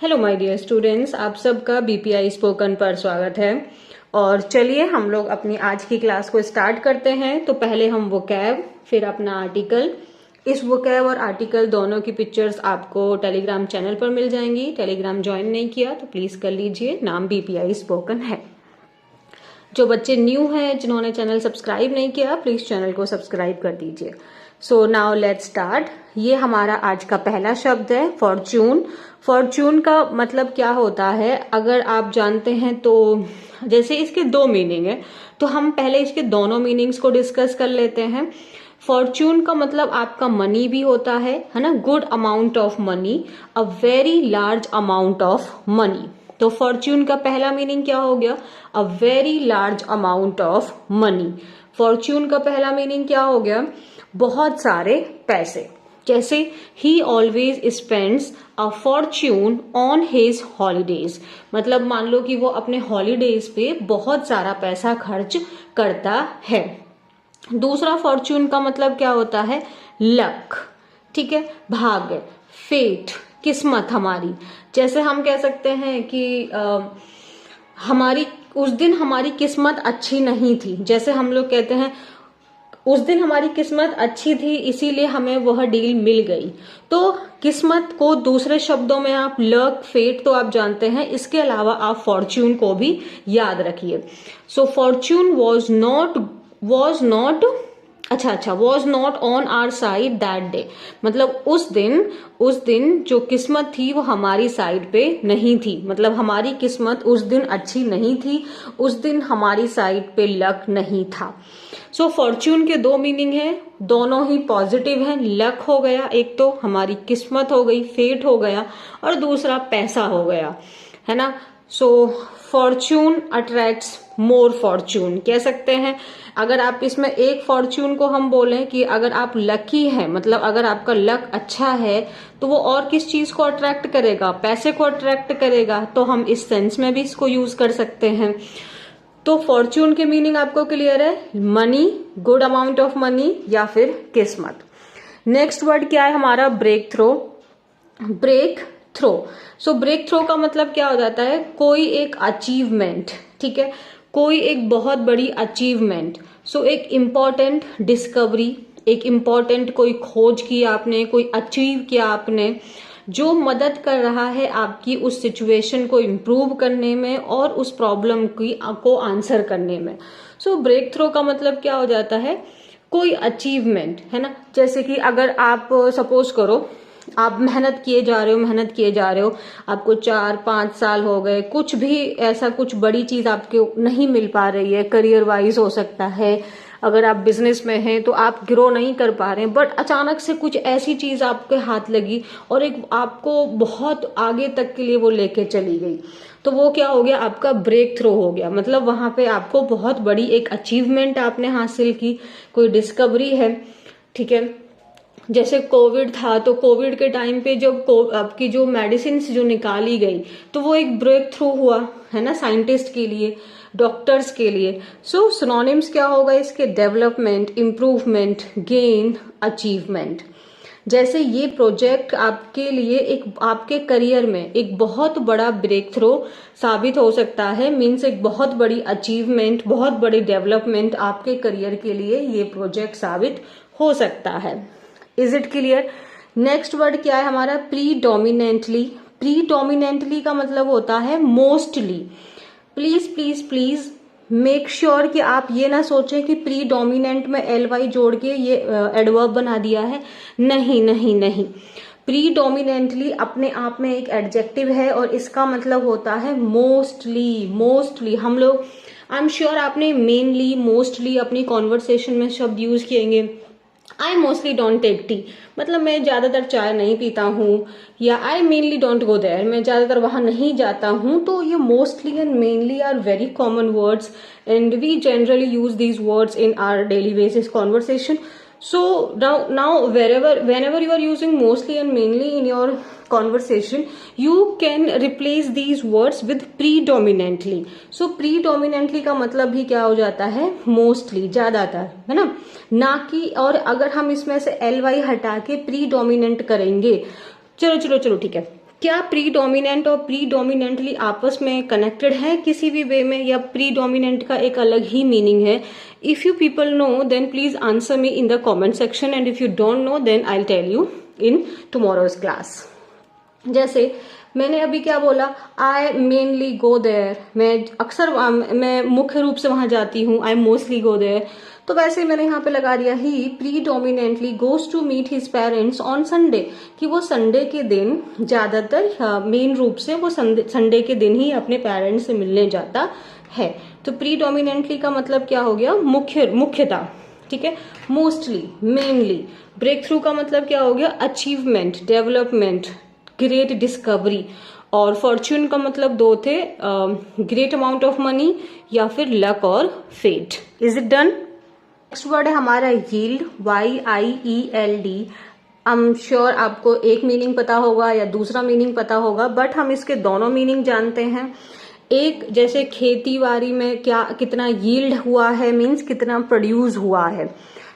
Hello my dear students, आप सबका BPI spoken पर स्वागत है। और चलिए हम लोग अपनी आज की क्लास को स्टार्ट करते हैं। तो पहले हम वोकैब, फिर अपना आर्टिकल। इस वोकैब और आर्टिकल दोनों की पिक्चर्स आपको टेलीग्राम चैनल पर मिल जाएंगी। टेलीग्राम ज्वाइन नहीं किया तो प्लीज कर लीजिए, नाम बीपीआई स्पोकन है। जो बच्चे न्यू हैं, जिन्होंने चैनल सब्सक्राइब नहीं किया, प्लीज चैनल को सब्सक्राइब कर दीजिए। So now let's start. ये हमारा आज का पहला शब्द है फॉर्च्यून। फॉर्च्यून का मतलब क्या होता है, अगर आप जानते हैं तो जैसे इसके दो मीनिंग है, तो हम पहले इसके दोनों मीनिंग्स को डिस्कस कर लेते हैं। फॉर्च्यून का मतलब आपका मनी भी होता है ना, good amount of money, a very large amount of money. तो फॉर्च्यून का पहला मीनिंग क्या हो गया, a very large amount of money. Fortune का पहला मीनिंग क्या हो गया, बहुत सारे पैसे। जैसे ही always spends a Fortune on his holidays, मतलब मान लो कि वो अपने हॉलीडेज पे बहुत सारा पैसा खर्च करता है। दूसरा फॉर्च्यून का मतलब क्या होता है, लक, ठीक है, भाग्य, फेट, किस्मत हमारी। जैसे हम कह सकते हैं कि हमारी उस दिन हमारी किस्मत अच्छी नहीं थी। जैसे हम लोग कहते हैं उस दिन हमारी किस्मत अच्छी थी इसीलिए हमें वह डील मिल गई। तो किस्मत को दूसरे शब्दों में आप लक, फेट तो आप जानते हैं, इसके अलावा आप फॉर्च्यून को भी याद रखिए। So fortune was not was not on our side that day, मतलब उस दिन जो किस्मत थी वो हमारी साइड पे नहीं थी। मतलब हमारी किस्मत उस दिन अच्छी नहीं थी, उस दिन हमारी साइड पे लक नहीं था। सो फॉर्च्यून के दो मीनिंग है, दोनों ही पॉजिटिव हैं। लक हो गया, एक तो हमारी किस्मत हो गई, फेट हो गया, और दूसरा पैसा हो गया, है ना। सो फॉर्च्यून अट्रैक्ट्स मोर फॉर्च्यून कह सकते हैं। अगर आप इसमें एक फॉर्च्यून को हम बोलें कि अगर आप लकी हैं, मतलब अगर आपका लक अच्छा है, तो वो और किस चीज को अट्रैक्ट करेगा, पैसे को अट्रैक्ट करेगा। तो हम इस सेंस में भी इसको यूज कर सकते हैं। तो फॉर्च्यून के मीनिंग आपको क्लियर है, money, good amount of money, या फिर किस्मत। नेक्स्ट वर्ड क्या है हमारा, break throw. Break throw, so break throw का मतलब क्या हो जाता है, कोई एक अचीवमेंट, ठीक है, कोई एक बहुत बड़ी अचीवमेंट। सो एक इम्पॉर्टेंट डिस्कवरी, एक इम्पॉर्टेंट कोई खोज की आपने, कोई अचीव किया आपने, जो मदद कर रहा है आपकी उस सिचुएशन को इम्प्रूव करने में और उस प्रॉब्लम को आंसर करने में। सो ब्रेक थ्रो का मतलब क्या हो जाता है, कोई अचीवमेंट, है ना। जैसे कि अगर आप सपोज करो आप मेहनत किए जा रहे हो, आपको 4-5 साल हो गए, कुछ भी ऐसा कुछ बड़ी चीज आपको नहीं मिल पा रही है, करियर वाइज हो सकता है, अगर आप बिजनेस में हैं तो आप ग्रो नहीं कर पा रहे हैं, बट अचानक से कुछ ऐसी चीज आपके हाथ लगी और एक आपको बहुत आगे तक के लिए वो लेके चली गई, तो वो क्या हो गया, आपका ब्रेक थ्रो हो गया। मतलब वहां पे आपको बहुत बड़ी एक अचीवमेंट आपने हासिल की, कोई डिस्कवरी है, ठीक है। जैसे कोविड था, तो कोविड के टाइम पे जब आपकी जो मेडिसिन जो निकाली गई, तो वो एक ब्रेक थ्रू हुआ, है ना, साइंटिस्ट के लिए, डॉक्टर्स के लिए। सो सिनोनिम्स क्या होगा इसके, डेवलपमेंट, इम्प्रूवमेंट, गेन, अचीवमेंट। जैसे ये प्रोजेक्ट आपके लिए एक आपके करियर में एक बहुत बड़ा ब्रेक थ्रो साबित हो सकता है, मीन्स एक बहुत बड़ी अचीवमेंट, बहुत बड़ी डेवलपमेंट आपके करियर के लिए ये प्रोजेक्ट साबित हो सकता है। Is it clear. Next word क्या है हमारा, प्रीडोमिनेंटली। प्रीडोमिनेंटली का मतलब होता है mostly. Please please please make sure कि आप ये ना सोचें कि प्रीडोमिनेंट में ly जोड़ के ये एडवर्ब बना दिया है, नहीं नहीं नहीं। प्रीडोमिनेंटली अपने आप में एक एडजेक्टिव है और इसका मतलब होता है मोस्टली। मोस्टली हम लोग, आई एम श्योर आपने मेनली, मोस्टली अपनी कॉन्वर्सेशन में शब्द यूज किएंगे। I mostly don't take tea, मतलब मैं ज्यादातर चाय नहीं पीता हूँ, या I mainly don't go there, मैं ज्यादातर वहां नहीं जाता हूँ। तो ये mostly and mainly are very common words and we generally use these words in our daily basis conversation. So now whenever you are using mostly and mainly in your conversation, you can replace these words with predominantly. So predominantly का मतलब भी क्या हो जाता है, mostly, ज्यादातर, है ना कि। और अगर हम इसमें से ly हटा के predominant करेंगे, चलो ठीक है, क्या प्रीडोमिनेंट और प्रीडोमिनेंटली आपस में कनेक्टेड है किसी भी वे में, या प्रीडोमिनेंट का एक अलग ही मीनिंग है? If you people know then please answer me in the comment section, and if you don't know then I tell you in tomorrow's class. जैसे मैंने अभी क्या बोला, आई मेनली गो देयर, मैं अक्सर मैं मुख्य रूप से वहां जाती हूँ, आई मोस्टली गो देयर। तो वैसे मैंने यहाँ पे लगा दिया ही predominantly goes to meet his parents on Sunday, कि वो संडे के दिन ज्यादातर मेन रूप से वो संडे के दिन ही अपने पेरेंट्स से मिलने जाता है। तो प्रीडोमिनेंटली का मतलब क्या हो गया, मुख्यता, ठीक है। Mostly, mainly. ब्रेक थ्रू का मतलब क्या हो गया, अचीवमेंट, डेवलपमेंट, ग्रेट डिस्कवरी। और फॉर्च्यून का मतलब दो थे, ग्रेट अमाउंट ऑफ मनी या फिर लक और fate. Is it done? Next word है हमारा yield, YIELD। I am sure आपको एक मीनिंग पता होगा या दूसरा मीनिंग पता होगा, बट हम इसके दोनों मीनिंग जानते हैं। एक, जैसे खेती बाड़ी में क्या कितना यील्ड हुआ है, मीन्स कितना प्रोड्यूस हुआ है।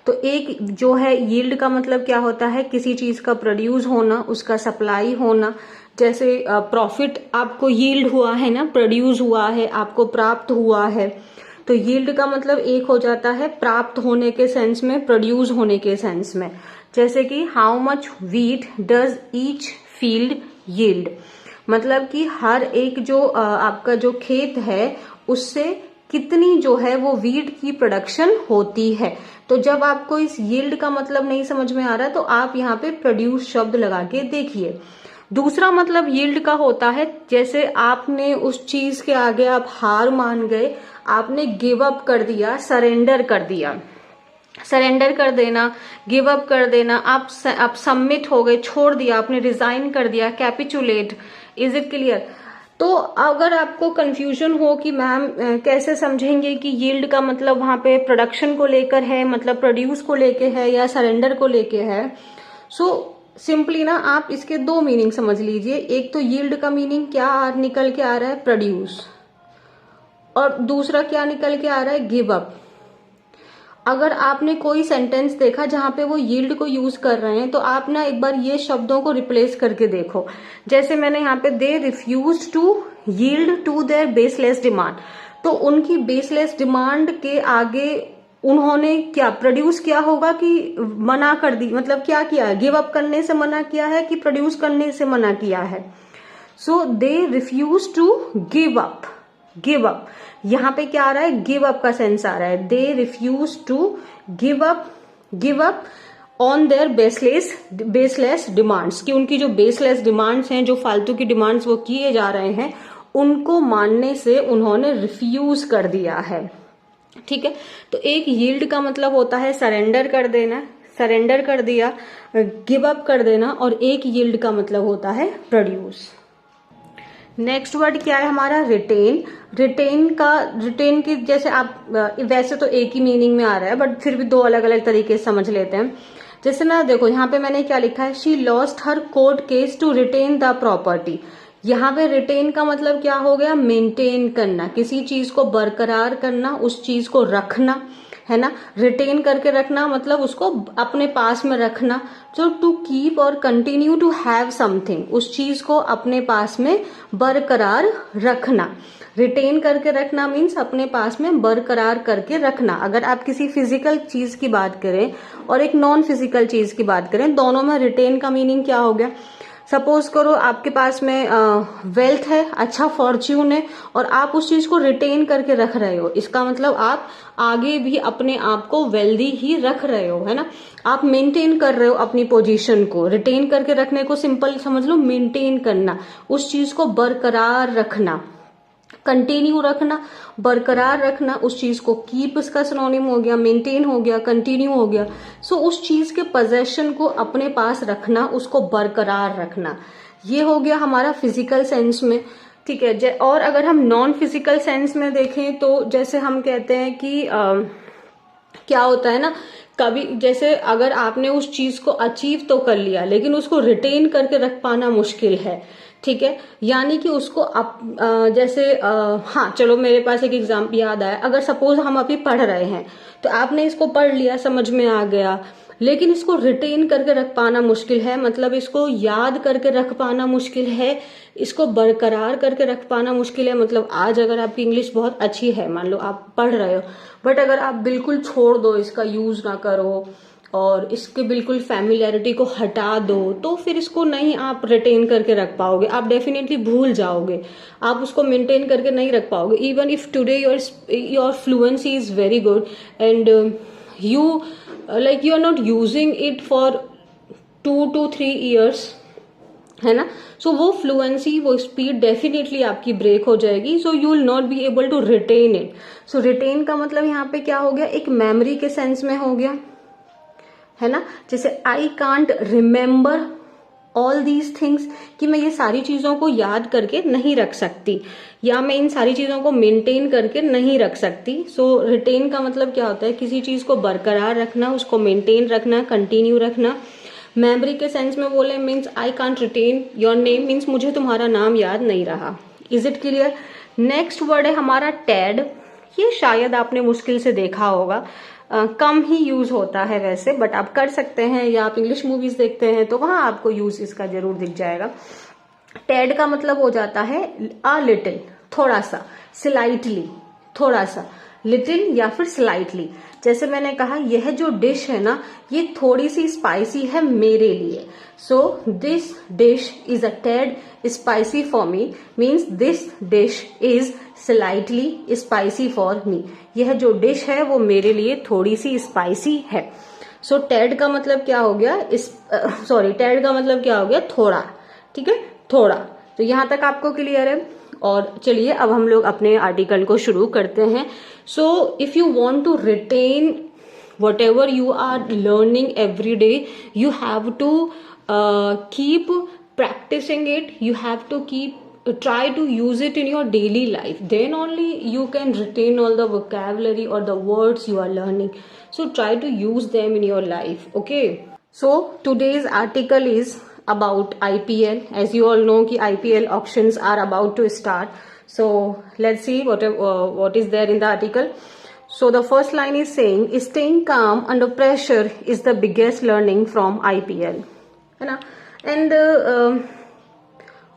तो एक जो है यील्ड का मतलब क्या होता है, किसी चीज का प्रोड्यूस होना, उसका सप्लाई होना। जैसे प्रॉफिट आपको यील्ड हुआ है ना, प्रोड्यूस हुआ है, आपको प्राप्त हुआ है। तो यील्ड का मतलब एक हो जाता है प्राप्त होने के सेंस में, प्रोड्यूस होने के सेंस में। जैसे कि how much wheat does each field yield, मतलब कि हर एक जो आपका जो खेत है उससे कितनी जो है वो वीट की प्रोडक्शन होती है। तो जब आपको इस यील्ड का मतलब नहीं समझ में आ रहा तो आप यहाँ पे प्रोड्यूस शब्द लगा के देखिए। दूसरा मतलब यील्ड का होता है, जैसे आपने उस चीज के आगे आप हार मान गए, आपने गिव अप कर दिया, सरेंडर कर दिया। सरेंडर कर देना, गिव अप कर देना, आप सबमिट हो गए, छोड़ दिया, आपने रिजाइन कर दिया, कैपिचुलेट। Is it clear? तो अगर आपको कंफ्यूजन हो कि मैम कैसे समझेंगे कि यील्ड का मतलब वहां पे प्रोडक्शन को लेकर है, मतलब प्रोड्यूस को लेके है या सरेंडर को लेके है, सो सिंपली ना आप इसके दो मीनिंग समझ लीजिए। एक तो यील्ड का मीनिंग क्या निकल के आ रहा है, प्रोड्यूस, और दूसरा क्या निकल के आ रहा है, गिव अप। अगर आपने कोई सेंटेंस देखा जहां पे वो यील्ड को यूज कर रहे हैं, तो आप ना एक बार ये शब्दों को रिप्लेस करके देखो। जैसे मैंने यहाँ पे they refuse to yield to their baseless demand, तो उनकी बेसलेस डिमांड के आगे उन्होंने क्या प्रोड्यूस किया होगा कि मना कर दी, मतलब क्या किया है, गिव अप करने से मना किया है कि प्रोड्यूस करने से मना किया है। So they refuse to give up, give up. यहां पे क्या आ रहा है, गिव अप का सेंस आ रहा है। They refuse to give up on their baseless demands, कि उनकी जो बेसलेस डिमांड्स हैं, जो फालतू की डिमांड्स वो किए जा रहे हैं, उनको मानने से उन्होंने रिफ्यूज कर दिया है। ठीक है, तो एक यील्ड का मतलब होता है सरेंडर कर देना, सरेंडर कर दिया, गिव अप कर देना, और एक यील्ड का मतलब होता है प्रोड्यूस। नेक्स्ट वर्ड क्या है हमारा, रिटेन। रिटेन की जैसे आप वैसे तो एक ही मीनिंग में आ रहा है, बट फिर भी दो अलग अलग तरीके से समझ लेते हैं। जैसे ना देखो यहाँ पे मैंने क्या लिखा है, she lost her court case to retain the property. यहाँ पे रिटेन का मतलब क्या हो गया, मेंटेन करना, किसी चीज को बरकरार करना, उस चीज को रखना, है ना। रिटेन करके रखना मतलब उसको अपने पास में रखना। तो टू कीप और कंटिन्यू टू हैव समथिंग, उस चीज को अपने पास में बरकरार रखना। रिटेन करके रखना मीन्स अपने पास में बरकरार करके रखना। अगर आप किसी फिजिकल चीज की बात करें और एक नॉन फिजिकल चीज की बात करें, दोनों में रिटेन का मीनिंग क्या हो गया। सपोज करो आपके पास में वेल्थ है, अच्छा फॉर्च्यून है, और आप उस चीज को रिटेन करके रख रहे हो, इसका मतलब आप आगे भी अपने आप को वेल्दी ही रख रहे हो, है ना। आप मेंटेन कर रहे हो अपनी पोजीशन को। रिटेन करके रखने को सिंपल समझ लो, मेंटेन करना, उस चीज को बरकरार रखना, कंटिन्यू रखना, बरकरार रखना उस चीज को। कीप इसका सिनोनिम हो गया, मेंटेन हो गया, कंटिन्यू हो गया। सो उस चीज के पोजेशन को अपने पास रखना, उसको बरकरार रखना, ये हो गया हमारा फिजिकल सेंस में। ठीक है, और अगर हम नॉन फिजिकल सेंस में देखें तो जैसे हम कहते हैं कि क्या होता है ना, कभी जैसे अगर आपने उस चीज को अचीव तो कर लिया, लेकिन उसको रिटेन करके रख पाना मुश्किल है। ठीक है, यानी कि उसको जैसे हाँ चलो मेरे पास एक एग्जाम्पल याद आया। अगर सपोज हम अभी पढ़ रहे हैं तो आपने इसको पढ़ लिया, समझ में आ गया, लेकिन इसको रिटेन करके रख पाना मुश्किल है, मतलब इसको याद करके रख पाना मुश्किल है, इसको बरकरार करके रख पाना मुश्किल है। मतलब आज अगर आपकी इंग्लिश बहुत अच्छी है, मान लो आप पढ़ रहे हो, बट अगर आप बिल्कुल छोड़ दो, इसका यूज ना करो और इसके बिल्कुल फैमिलियरिटी को हटा दो, तो फिर इसको नहीं आप रिटेन करके रख पाओगे, आप डेफिनेटली भूल जाओगे, आप उसको मेंटेन करके नहीं रख पाओगे। Even if today your fluency is very good and you like you are not using it for 2 to 3 years, है ना, सो वो फ्लुएंसी, वो स्पीड डेफिनेटली आपकी ब्रेक हो जाएगी, so you will not be able to retain it. So retain का मतलब यहाँ पे क्या हो गया, एक मेमोरी के सेंस में हो गया, है ना। जैसे I can't remember all these things, कि मैं ये सारी चीजों को याद करके नहीं रख सकती, या मैं इन सारी चीजों को मेंटेन करके नहीं रख सकती। सो रिटेन का मतलब क्या होता है, किसी चीज को बरकरार रखना, उसको मेंटेन रखना, कंटिन्यू रखना। मेमोरी के सेंस में बोले means I can't retain your name, means मुझे तुम्हारा नाम याद नहीं रहा। Is it clear? Next word है हमारा टैड। ये शायद आपने मुश्किल से देखा होगा, कम ही यूज होता है वैसे, बट आप कर सकते हैं, या आप इंग्लिश मूवीज देखते हैं तो वहां आपको यूज इसका जरूर दिख जाएगा। टैड का मतलब हो जाता है अ लिटिल, थोड़ा सा, स्लाइटली, थोड़ा सा, लिटिल या फिर स्लाइटली। जैसे मैंने कहा यह जो डिश है ना, ये थोड़ी सी स्पाइसी है मेरे लिए, so this dish is a tad spicy for me, means this dish is slightly spicy for me. यह जो डिश है वो मेरे लिए थोड़ी सी स्पाइसी है। सो टैड का मतलब क्या हो गया, टैड का मतलब क्या हो गया, थोड़ा, ठीक है, थोड़ा। तो यहां तक आपको क्लियर है। और चलिए अब हम लोग अपने आर्टिकल को शुरू करते हैं। So if you want to retain whatever you are learning every day, you have to keep practicing it, you have to try to use it in your daily life, then only you can retain all the vocabulary or the words you are learning. So try to use them in your life. Okay, so today's article is about IPL. As you all know कि IPL auctions are about to start, so let's see what is there in the article. So the first line is saying staying calm under pressure is the biggest learning from IPL, है ना। And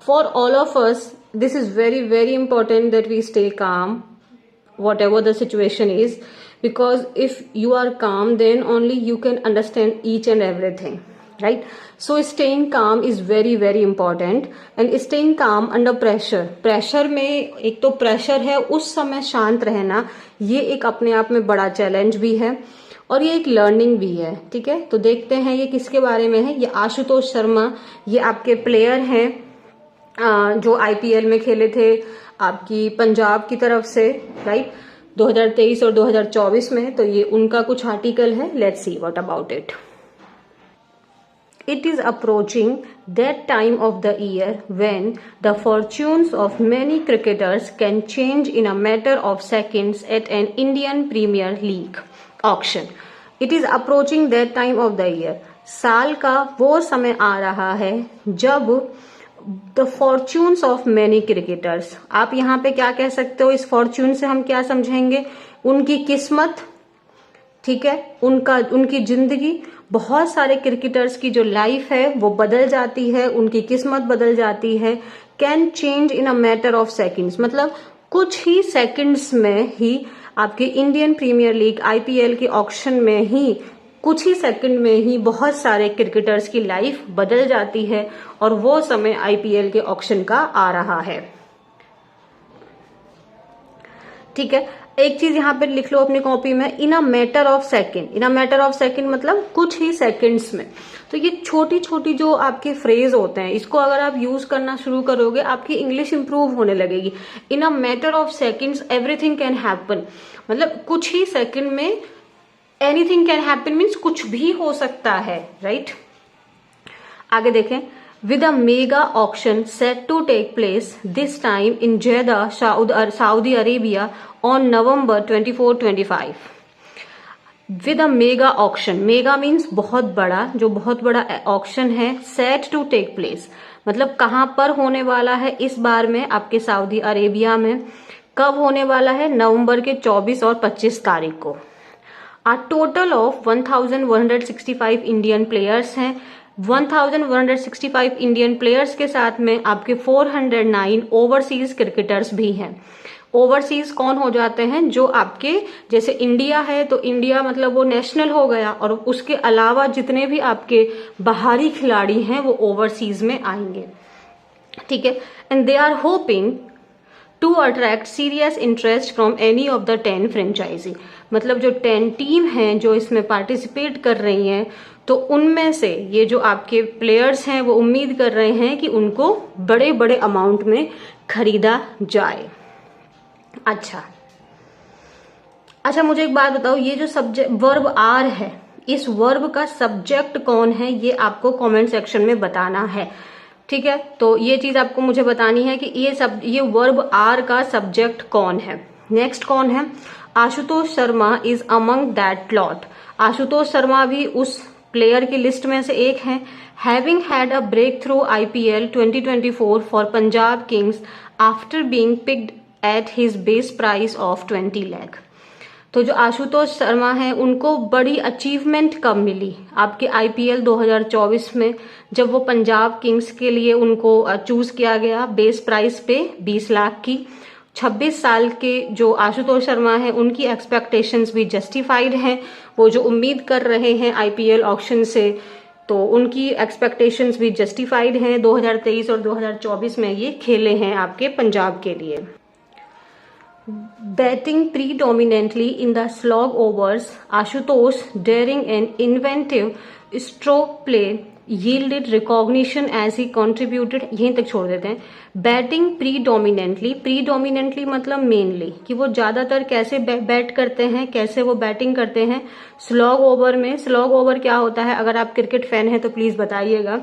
for all of us this is very very important that we stay calm whatever the situation is, because if you are calm then only you can understand each and everything, right? So staying calm is very very important, and staying calm under pressure में एक तो pressure है, उस समय शांत रहना, ये एक अपने आप में बड़ा चैलेंज भी है और ये एक लर्निंग भी है, ठीक है। तो देखते हैं ये किसके बारे में है। ये आशुतोष शर्मा, ये आपके प्लेयर हैं जो IPL में खेले थे आपकी पंजाब की तरफ से, राइट, 2023 और 2024 में। तो ये उनका कुछ आर्टिकल है, let's see what about it. It is approaching that time of the year when the fortunes of many cricketers can change in a matter of seconds at an Indian Premier League auction. It is approaching that time of the year. साल का वो समय आ रहा है जब the fortunes of many cricketers, आप यहाँ पे क्या कह सकते हो, इस fortune से हम क्या समझेंगे, उनकी किस्मत, ठीक है, उनकी जिंदगी। बहुत सारे क्रिकेटर्स की जो लाइफ है वो बदल जाती है, उनकी किस्मत बदल जाती है। Can change in a matter of seconds, मतलब कुछ ही सेकंड्स में ही आपके इंडियन प्रीमियर लीग IPL के ऑक्शन में ही कुछ ही सेकंड में ही बहुत सारे क्रिकेटर्स की लाइफ बदल जाती है, और वो समय IPL के ऑक्शन का आ रहा है, ठीक है। एक चीज यहाँ पे लिख लो अपनी कॉपी में, in a matter of second. In a matter of second मतलब कुछ ही सेकंड्स में। तो ये छोटी छोटी जो आपके फ्रेज होते हैं, इसको अगर आप यूज करना शुरू करोगे आपकी इंग्लिश इंप्रूव होने लगेगी। In a matter of seconds everything can happen, मतलब कुछ ही सेकंड में एनीथिंग कैन हैपन मीन्स कुछ भी हो सकता है, राइट। आगे देखें, with a mega auction set to take place this time in Jeddah, Saudi Arabia on November 24-25. With a mega auction, mega means बहुत बड़ा, जो बहुत बड़ा ऑक्शन है, set to take place मतलब कहाँ पर होने वाला है इस बार में, आपके सऊदी अरेबिया में। कब होने वाला है, नवंबर के 24 और 25 तारीख को। टोटल ऑफ 1165 इंडियन प्लेयर्स हैं। 1165 इंडियन प्लेयर्स के साथ में आपके 409 ओवरसीज क्रिकेटर्स भी हैं। ओवरसीज कौन हो जाते हैं? जो आपके जैसे इंडिया है तो इंडिया मतलब वो नेशनल हो गया, और उसके अलावा जितने भी आपके बाहरी खिलाड़ी हैं वो ओवरसीज में आएंगे, ठीक है। And they are hoping to attract serious interest from any of the 10 franchisee. मतलब जो 10 टीम हैं जो इसमें पार्टिसिपेट कर रही हैं, तो उनमें से ये जो आपके प्लेयर्स हैं वो उम्मीद कर रहे हैं कि उनको बड़े बड़े अमाउंट में खरीदा जाए। अच्छा, मुझे एक बात बताओ, ये जो सब्जेक्ट वर्ब आर है, इस वर्ब का सब्जेक्ट कौन है, ये आपको कमेंट सेक्शन में बताना है, ठीक है। तो ये चीज आपको मुझे बतानी है कि ये वर्ब आर का सब्जेक्ट कौन है। नेक्स्ट कौन है? Ashutosh Sharma is among that lot. Ashutosh Sharma भी उस प्लेयर की लिस्ट में से एक हैं। Having had a breakthrough IPL 2024 for Punjab Kings after being picked at his base price of 20 lakh. तो जो आशुतोष शर्मा हैं उनको बड़ी अचीवमेंट कब मिली? आपके IPL 2024 में, जब वो पंजाब किंग्स के लिए उनको चूज किया गया बेस प्राइस पे 20 लाख की। 26 साल के जो आशुतोष शर्मा हैं उनकी एक्सपेक्टेशंस भी जस्टिफाइड हैं। वो जो उम्मीद कर रहे हैं IPL ऑक्शन से, तो उनकी एक्सपेक्टेशंस भी जस्टिफाइड हैं। 2023 और 2024 में ये खेले हैं आपके पंजाब के लिए। Batting predominantly in the slog overs, Ashutosh daring and inventive stroke play yielded recognition as he contributed। यहीं तक छोड़ देते हैं। बैटिंग प्रीडोमिनेंटली मतलब मेनली, कि वो ज्यादातर कैसे बैट करते हैं, कैसे वो बैटिंग करते हैं स्लॉग ओवर में। स्लॉग ओवर क्या होता है? अगर आप क्रिकेट फैन हैं तो प्लीज बताइएगा।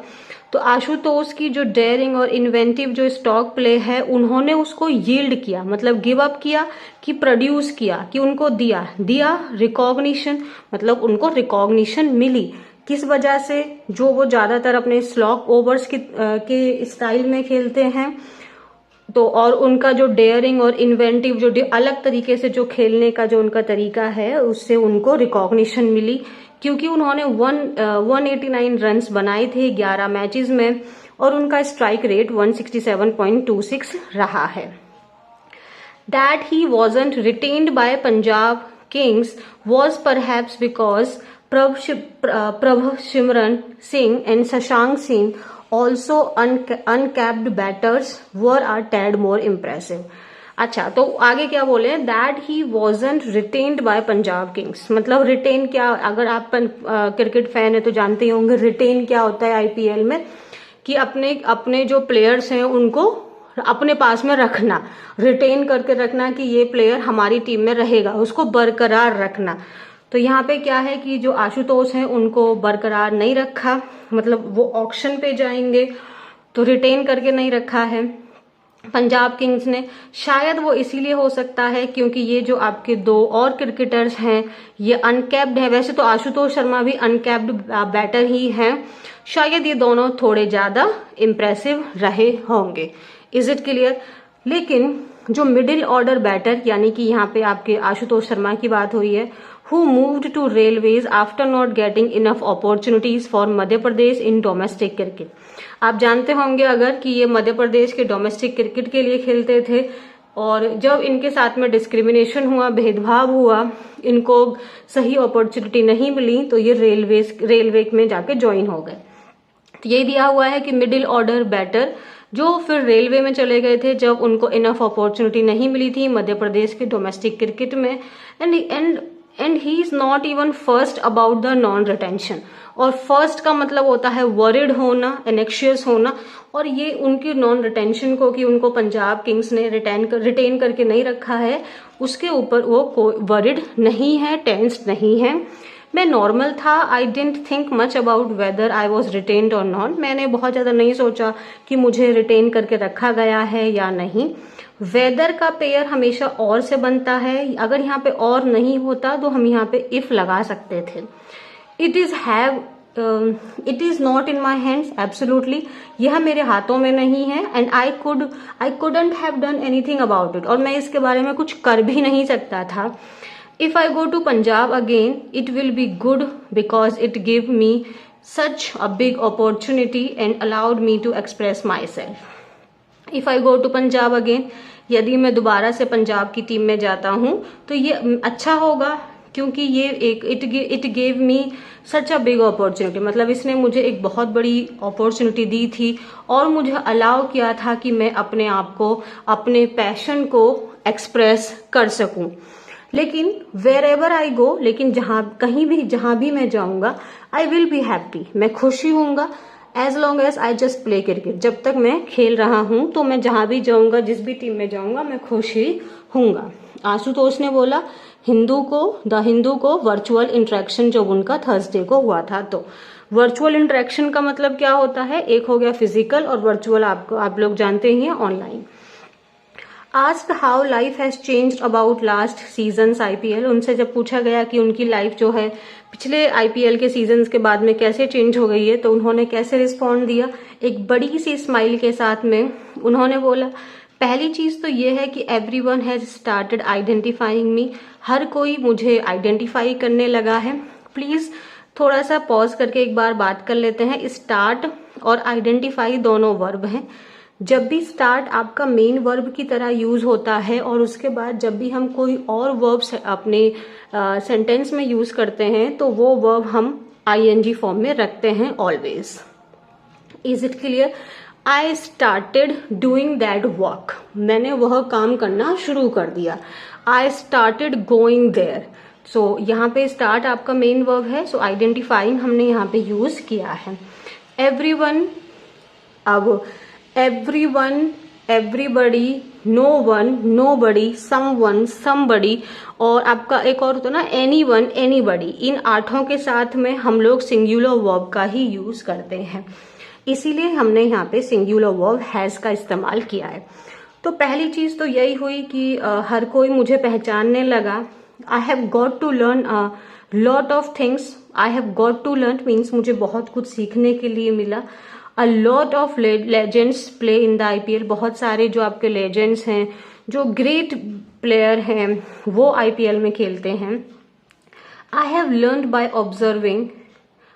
तो आशुतोष की जो डेयरिंग और इन्वेंटिव जो स्टॉक प्ले है, उन्होंने उसको यील्ड किया, मतलब गिव अप किया, कि प्रोड्यूस किया, कि उनको दिया रिकॉग्निशन, मतलब उनको रिकॉग्निशन मिली। किस वजह से? जो वो ज्यादातर अपने स्लॉग ओवर्स के स्टाइल में खेलते हैं, तो और उनका जो डेयरिंग और इन्वेंटिव जो अलग तरीके से जो खेलने का जो उनका तरीका है, उससे उनको रिकॉग्निशन मिली, क्योंकि उन्होंने 189 रन्स बनाए थे 11 मैचेस में, और उनका स्ट्राइक रेट 167.26 रहा है। That he wasn't retained by Punjab Kings was perhaps because Prabhsimran Singh and Shashank Singh, also uncapped batters, were a tad more impressive। अच्छा, तो आगे क्या बोले? That he wasn't retained bye Punjab Kings. मतलब retain क्या? अगर आप क्रिकेट फैन है तो जानते ही होंगे रिटेन क्या होता है IPL में, कि अपने जो प्लेयर्स हैं उनको अपने पास में रखना, रिटेन करके रखना, कि ये प्लेयर हमारी टीम में रहेगा, उसको बरकरार रखना। तो यहाँ पे क्या है कि जो आशुतोष हैं उनको बरकरार नहीं रखा, मतलब वो ऑक्शन पे जाएंगे तो रिटेन करके नहीं रखा है पंजाब किंग्स ने। शायद वो इसीलिए हो सकता है क्योंकि ये जो आपके दो और क्रिकेटर्स हैं ये अनकैप्ड है। वैसे तो आशुतोष शर्मा भी अनकैप्ड बैटर ही हैं, शायद ये दोनों थोड़े ज्यादा इम्प्रेसिव रहे होंगे। Is it clear? लेकिन जो मिडिल ऑर्डर बैटर, यानी कि यहाँ पे आपके आशुतोष शर्मा की बात हुई है, who moved to railways after not getting enough opportunities for Madhya Pradesh in domestic cricket। आप जानते होंगे अगर कि ये मध्य प्रदेश के डोमेस्टिक क्रिकेट के लिए खेलते थे, और जब इनके साथ में डिस्क्रिमिनेशन हुआ, भेदभाव हुआ, इनको सही अपॉर्चुनिटी नहीं मिली, तो ये रेलवे में जाके ज्वाइन हो गए। तो ये दिया हुआ है कि मिडिल ऑर्डर बैटर जो फिर रेलवे में चले गए थे जब उनको इनफ अपॉर्चुनिटी नहीं मिली थी मध्य प्रदेश के डोमेस्टिक क्रिकेट में। And he is not even first about the non retention. और फर्स्ट का मतलब होता है वरिड होना, एनेक्शियस होना, और ये उनकी नॉन रिटेंशन को, कि उनको पंजाब किंग्स ने रिटेन करके नहीं रखा है, उसके ऊपर वो वरिड नहीं है, टेंस्ड नहीं है। मैं नॉर्मल था, I didn't think much about whether I was retained और नॉट। मैंने बहुत ज्यादा नहीं सोचा कि मुझे रिटेन करके रखा गया है या नहीं। वेदर का पेयर हमेशा और से बनता है, अगर यहाँ पे और नहीं होता तो हम यहाँ पे इफ लगा सकते थे। It is not in my hands, absolutely, यह मेरे हाथों में नहीं है। And I couldn't have done anything about it, और मैं इसके बारे में कुछ कर भी नहीं सकता था। If I go to Punjab again, it will be good because it gave me such a big opportunity and allowed me to express myself. If I go to Punjab again, यदि मैं दोबारा से पंजाब की टीम में जाता हूँ तो ये अच्छा होगा क्योंकि ये एक it gave me such a big opportunity, मतलब इसने मुझे एक बहुत बड़ी अपॉर्चुनिटी दी थी और मुझे अलाउ किया था कि मैं अपने आप को, अपने पैशन को एक्सप्रेस कर सकूं। लेकिन वेर एवर आई गो, लेकिन जहां भी मैं जाऊंगा, आई विल बी हैप्पी, मैं खुशी हूंगा as long as I just play cricket. जब तक मैं खेल रहा हूं तो मैं जहां भी जाऊंगा, जिस भी टीम में जाऊंगा, मैं खुश ही हूंगा। आशुतोष ने बोला द हिंदू को वर्चुअल इंटरेक्शन जब उनका थर्सडे को हुआ था। तो वर्चुअल इंटरेक्शन का मतलब क्या होता है? एक हो गया फिजिकल और वर्चुअल आप लोग जानते ही हैं, online. Ask how life has changed about last seasons IPL. उनसे जब पूछा गया कि उनकी लाइफ जो है पिछले आईपीएल के सीजन्स के बाद में कैसे चेंज हो गई है, तो उन्होंने कैसे रिस्पॉन्ड दिया, एक बड़ी सी स्माइल के साथ में उन्होंने बोला, पहली चीज तो ये है कि एवरीवन हैज स्टार्टेड आइडेंटिफाइंग मी, हर कोई मुझे आइडेंटिफाई करने लगा है। प्लीज थोड़ा सा पॉज करके एक बार बात कर लेते हैं। स्टार्ट और आइडेंटिफाई दोनों वर्ब हैं। जब भी स्टार्ट आपका मेन वर्ब की तरह यूज होता है और उसके बाद जब भी हम कोई और वर्ब अपने सेंटेंस में यूज करते हैं तो वो वर्ब हम आईएनजी फॉर्म में रखते हैं always. Is it clear? I started doing that work, मैंने वह काम करना शुरू कर दिया। आई स्टार्टेड गोइंग देयर, सो यहाँ पे स्टार्ट आपका मेन वर्ब है, सो आइडेंटिफाइंग हमने यहाँ पे यूज किया है। एवरीवन, अब everyone, everybody, no one, nobody, someone, somebody, और आपका एक और होता है ना एनीवन, एनीबडी। इन 8 के साथ में हम लोग सिंगुलर वर्ब का ही यूज करते हैं, इसीलिए हमने यहाँ पे सिंगुलर वर्ब हैज का इस्तेमाल किया है। तो पहली चीज तो यही हुई कि हर कोई मुझे पहचानने लगा। I have got to learn a lot of things. I have got to learn means मुझे बहुत कुछ सीखने के लिए मिला। A lot of legends play in the IPL, बहुत सारे जो आपके लेजेंड्स हैं, जो ग्रेट प्लेयर हैं, वो आईपीएल में खेलते हैं। I have learned by observing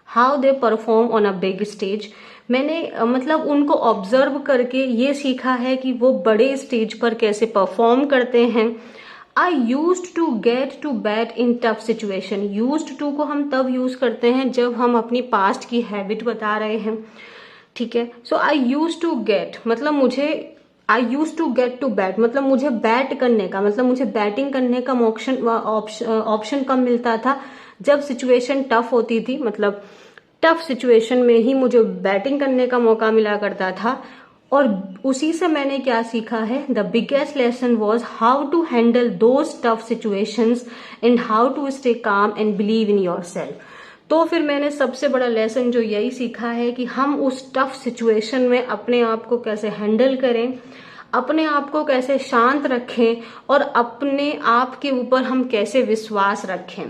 how they perform on a big stage, मैंने मतलब उनको ऑब्जर्व करके ये सीखा है कि वो बड़े स्टेज पर कैसे परफॉर्म करते हैं। I used to get to bat in tough situation, used to को हम तब यूज करते हैं जब हम अपनी पास्ट की हैबिट बता रहे हैं, ठीक है। So I used to get मतलब I used to get to bat मतलब मुझे बैट करने का, मतलब मुझे बैटिंग करने का ऑप्शन कम मिलता था जब सिचुएशन टफ होती थी, मतलब टफ सिचुएशन में ही मुझे बैटिंग करने का मौका मिला करता था। और उसी से मैंने क्या सीखा है, the biggest lesson was how to handle those tough situations and how to stay calm and believe in yourself. तो फिर मैंने सबसे बड़ा लेसन जो यही सीखा है कि हम उस टफ सिचुएशन में अपने आप को कैसे हैंडल करें, अपने आप को कैसे शांत रखें और अपने आप के ऊपर हम कैसे विश्वास रखें।